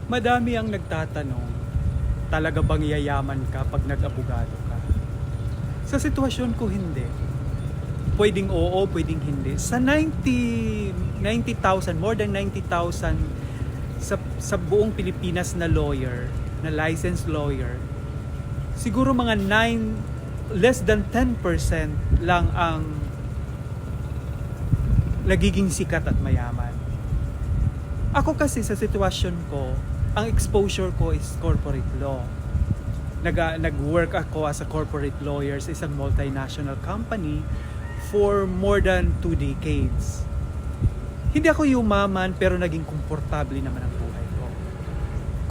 Madami ang nagtatanong, talaga bang yayaman ka pag nag-abogado ka? Sa sitwasyon ko, hindi. Pwedeng oo, pwedeng hindi. Sa 90,000, more than 90,000 sa buong Pilipinas na lawyer, na licensed lawyer, siguro mga less than 10% lang ang nagiging sikat at mayaman. Ako kasi sa sitwasyon ko, ang exposure ko is corporate law. Nag-work ako as a corporate lawyer sa isang multinational company for more than 2 decades. Hindi ako yumaman pero naging komportable naman ang buhay ko.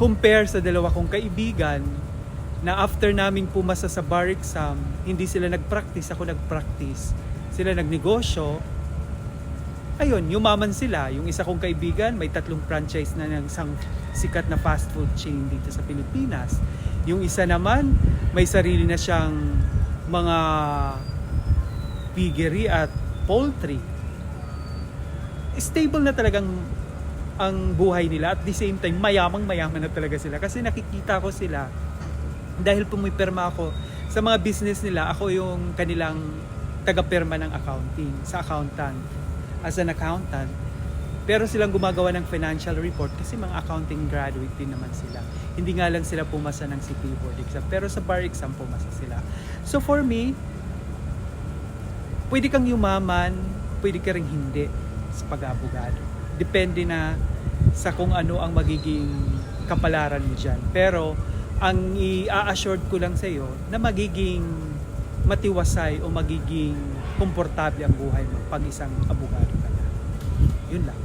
Compare sa dalawa kong kaibigan na after naming pumasa sa bar exam, hindi sila nag-practice, ako nag-practice. Sila nagnegosyo. Ayun, yumaman sila. Yung isa kong kaibigan, may 3 franchise na ng isang sikat na fast food chain dito sa Pilipinas. Yung isa naman, may sarili na siyang mga piggery at poultry. Stable na talagang ang buhay nila. At the same time, mayamang-mayaman na talaga sila. Kasi nakikita ko sila, dahil pumipirma ako sa mga business nila, ako yung kanilang taga-pirma ng accounting, sa accountant. As an accountant, pero silang gumagawa ng financial report kasi mga accounting graduate din naman sila. Hindi nga lang sila pumasa ng CPA board exam, pero sa bar exam pumasa sila. So for me, pwede kang yumaman, pwede ka ring hindi sa pag-abogado. Depende na sa kung ano ang magiging kapalaran mo dyan. Pero ang i-assured ko lang sa iyo na magiging matiwasay o magiging komportable ang buhay mo pag isang abogado ka na. Yun lang.